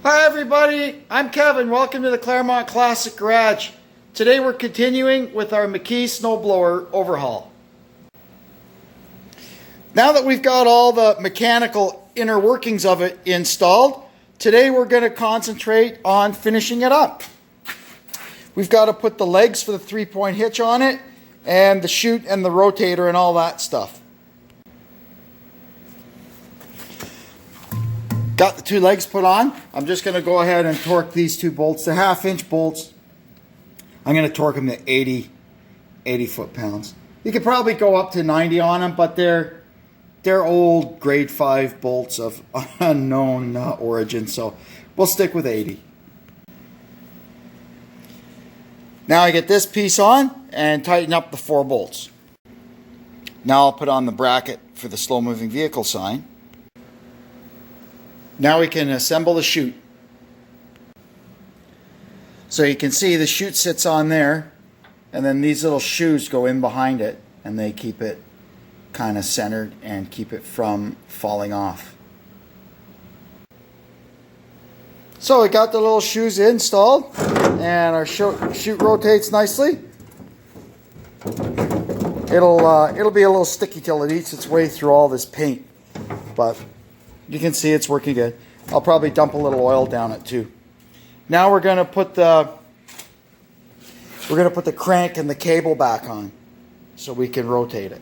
Hi everybody, I'm Kevin. Welcome to the Claremont Classic Garage. Today we're continuing with our McKee Snowblower overhaul. Now that we've got all the mechanical inner workings of it installed, today we're going to concentrate on finishing it up. We've got to put the legs for the 3-point hitch on it, and the chute and the rotator and all that stuff. Got the 2 legs put on. I'm just going to go ahead and torque these 2 bolts. They're 1/2-inch bolts. I'm going to torque them to 80 foot-pounds. You could probably go up to 90 on them, but they're old grade 5 bolts of unknown origin, so we'll stick with 80. Now I get this piece on and tighten up the 4 bolts. Now I'll put on the bracket for the slow-moving vehicle sign. Now we can assemble the chute. So you can see the chute sits on there, and then these little shoes go in behind it, and they keep it kind of centered and keep it from falling off. So we got the little shoes installed, and our chute rotates nicely. It'll be a little sticky till it eats its way through all this paint, but you can see it's working good. I'll probably dump a little oil down it too. Now we're going to put the crank and the cable back on so we can rotate it.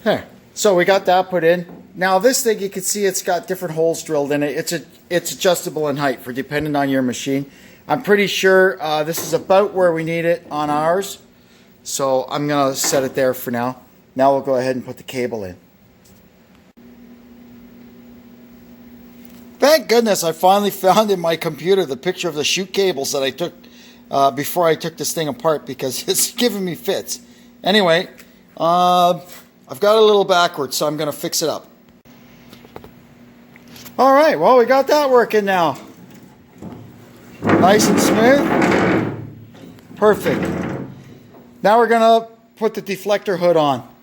There. So we got that put in. Now this thing, you can see it's got different holes drilled in it. It's adjustable in height for depending on your machine. I'm pretty sure this is about where we need it on ours. So I'm going to set it there for now. Now we'll go ahead and put the cable in. Thank goodness I finally found in my computer the picture of the chute cables that I took before I took this thing apart, because it's giving me fits. Anyway, I've got it a little backwards, so I'm going to fix it up. Alright, well, we got that working now. Nice and smooth. Perfect. Now we're going to put the deflector hood on.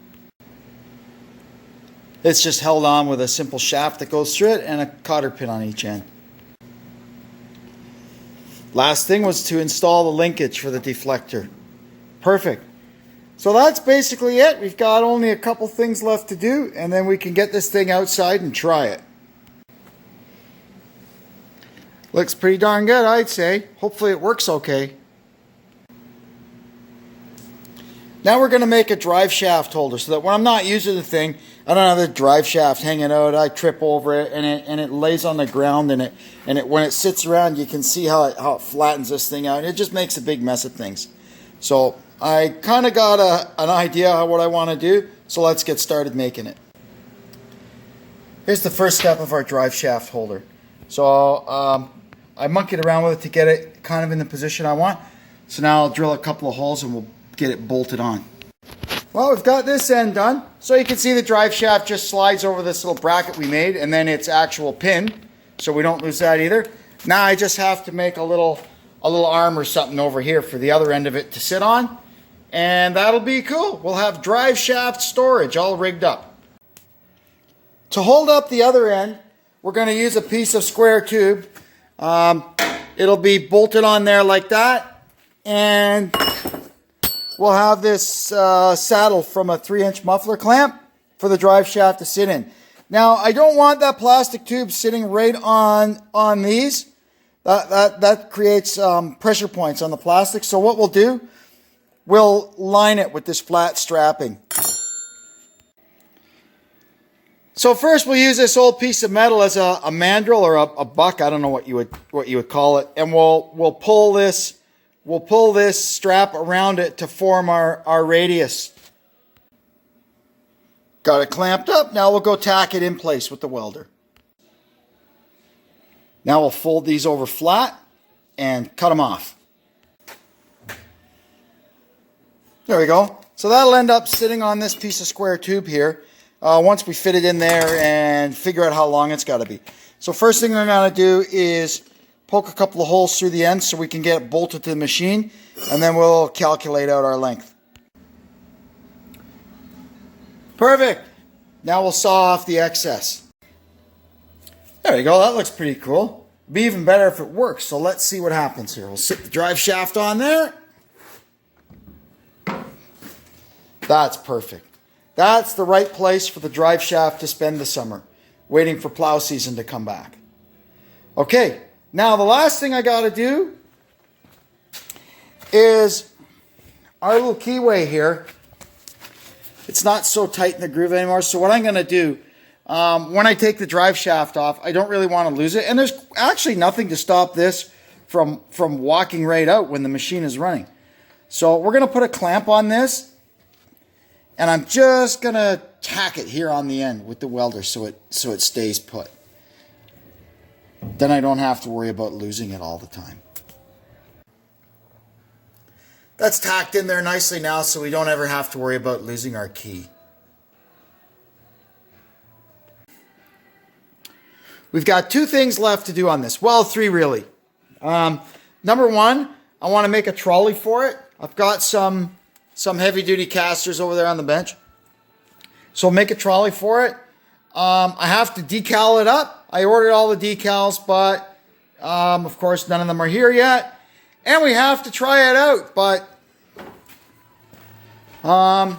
It's just held on with a simple shaft that goes through it and a cotter pin on each end. Last thing was to install the linkage for the deflector. Perfect. So that's basically it. We've got only a couple things left to do, and then we can get this thing outside and try it. Looks pretty darn good, I'd say. Hopefully it works okay. Now we're going to make a drive shaft holder so that when I'm not using the thing, I don't have the drive shaft hanging out. I trip over it, and it lays on the ground, and when it sits around, you can see how it flattens this thing out. It just makes a big mess of things. So I kind of got an idea of what I want to do, so let's get started making it. Here's the first step of our drive shaft holder. So I monkeyed around with it to get it kind of in the position I want. So now I'll drill a couple of holes and we'll get it bolted on. Well, we've got this end done. So you can see the drive shaft just slides over this little bracket we made, and then its actual pin, so we don't lose that either. Now I just have to make a little arm or something over here for the other end of it to sit on, and that'll be cool. We'll have drive shaft storage all rigged up. To hold up the other end, we're going to use a piece of square tube. It'll be bolted on there like that, and we'll have this saddle from a 3-inch muffler clamp for the drive shaft to sit in. Now, I don't want that plastic tube sitting right on these. That creates pressure points on the plastic. So what we'll do, we'll line it with this flat strapping. So first we'll use this old piece of metal as a mandrel or a buck. I don't know what you would call it. And we'll pull this strap around it to form our radius. Got it clamped up. Now we'll go tack it in place with the welder. Now we'll fold these over flat and cut them off. There we go. So that'll end up sitting on this piece of square tube here once we fit it in there and figure out how long it's got to be. So first thing we're going to do is poke a couple of holes through the end so we can get it bolted to the machine, and then we'll calculate out our length. Perfect. Now we'll saw off the excess. There There you go, that looks pretty cool. Be even better if it works, so let's see what happens here. We'll sit the drive shaft on there. That's perfect. That's the right place for the drive shaft to spend the summer, waiting for plow season to come back. Okay, now the last thing I gotta do is our little keyway here. It's not so tight in the groove anymore, so what I'm gonna do, when I take the drive shaft off, I don't really want to lose it, and there's actually nothing to stop this from walking right out when the machine is running. So we're gonna put a clamp on this, and I'm just gonna tack it here on the end with the welder so it stays put. Then I don't have to worry about losing it all the time. That's tacked in there nicely now, so we don't ever have to worry about losing our key. We've got 2 things left to do on this. Well, 3 really. Number 1, I want to make a trolley for it. I've got some heavy duty casters over there on the bench. So I'll make a trolley for it. I have to decal it up. I ordered all the decals, but of course none of them are here yet. And we have to try it out, but all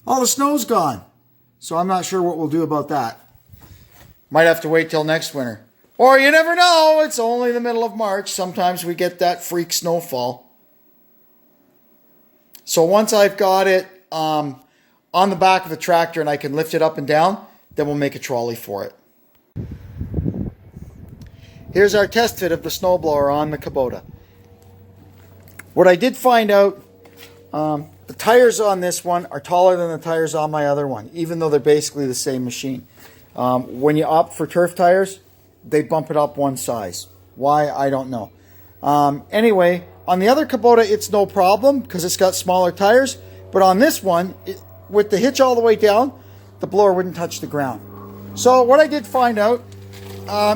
the snow's gone. So I'm not sure what we'll do about that. Might have to wait till next winter. Or you never know, it's only the middle of March. Sometimes we get that freak snowfall. So once I've got it on the back of the tractor and I can lift it up and down, then we'll make a trolley for it. Here's our test fit of the snowblower on the Kubota. What I did find out, the tires on this one are taller than the tires on my other one, even though they're basically the same machine. When you opt for turf tires, they bump it up one size. Why, I don't know. Anyway, on the other Kubota, it's no problem because it's got smaller tires. But on this one, with the hitch all the way down, the blower wouldn't touch the ground. So what I did find out,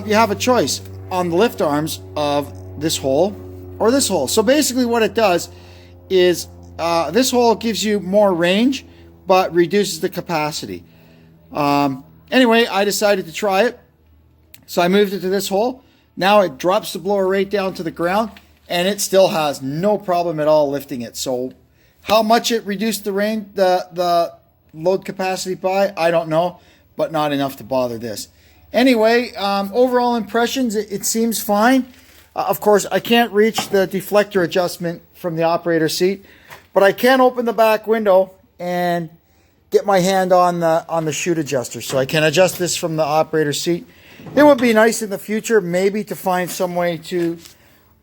you have a choice on the lift arms of this hole or this hole. So basically what it does is this hole gives you more range but reduces the capacity. Anyway, I decided to try it. So I moved it to this hole. Now it drops the blower right down to the ground and it still has no problem at all lifting it. So how much it reduced the range, the load capacity by, I don't know, but not enough to bother this. Anyway, overall impressions, it seems fine. Of course, I can't reach the deflector adjustment from the operator seat, but I can open the back window and get my hand on the chute adjuster. So I can adjust this from the operator seat. It would be nice in the future maybe to find some way to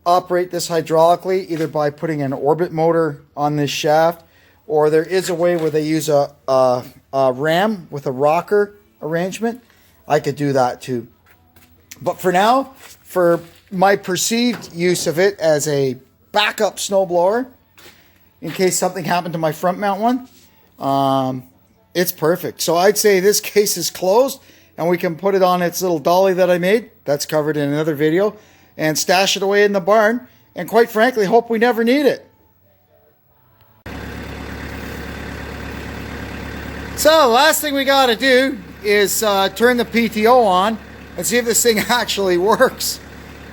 operate this hydraulically, either by putting an orbit motor on this shaft, or there is a way where they use a ram with a rocker arrangement. I could do that too. But for now, for my perceived use of it as a backup snowblower, in case something happened to my front mount one, it's perfect. So I'd say this case is closed and we can put it on its little dolly that I made. That's covered in another video. And stash it away in the barn. And quite frankly, hope we never need it. So the last thing we got to do is turn the PTO on and see if this thing actually works.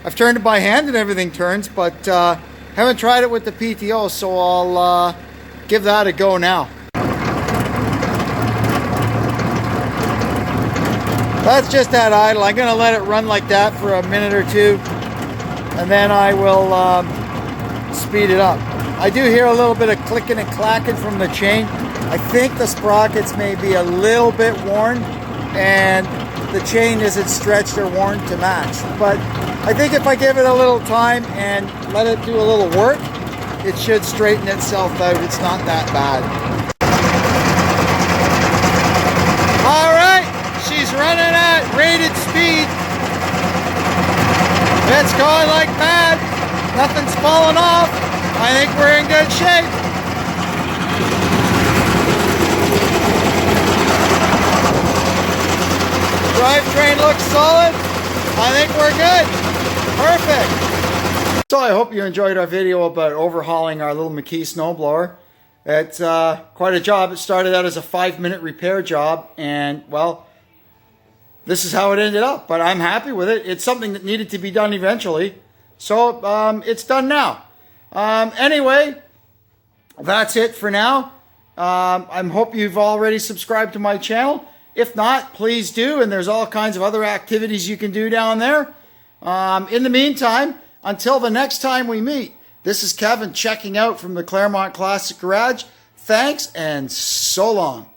I've turned it by hand and everything turns, but haven't tried it with the PTO, so I'll give that a go now. That's just at idle. I'm going to let it run like that for a minute or two, and then I will speed it up. I do hear a little bit of clicking and clacking from the chain. I think the sprockets may be a little bit worn, and the chain isn't stretched or worn to match. But I think if I give it a little time and let it do a little work, it should straighten itself out. It's not that bad. All right, she's running at rated speed. It's going like mad. Nothing's falling off. I think we're in good shape. Drivetrain looks solid. I think we're good. Perfect. So I hope you enjoyed our video about overhauling our little McKee snowblower. It's quite a job. It started out as a 5-minute repair job, and well, this is how it ended up. But I'm happy with it. It's something that needed to be done eventually, so it's done now. Anyway, that's it for now. I hope you've already subscribed to my channel. If not, please do, and there's all kinds of other activities you can do down there. In the meantime, until the next time we meet, this is Kevin checking out from the Claremont Classic Garage. Thanks and so long.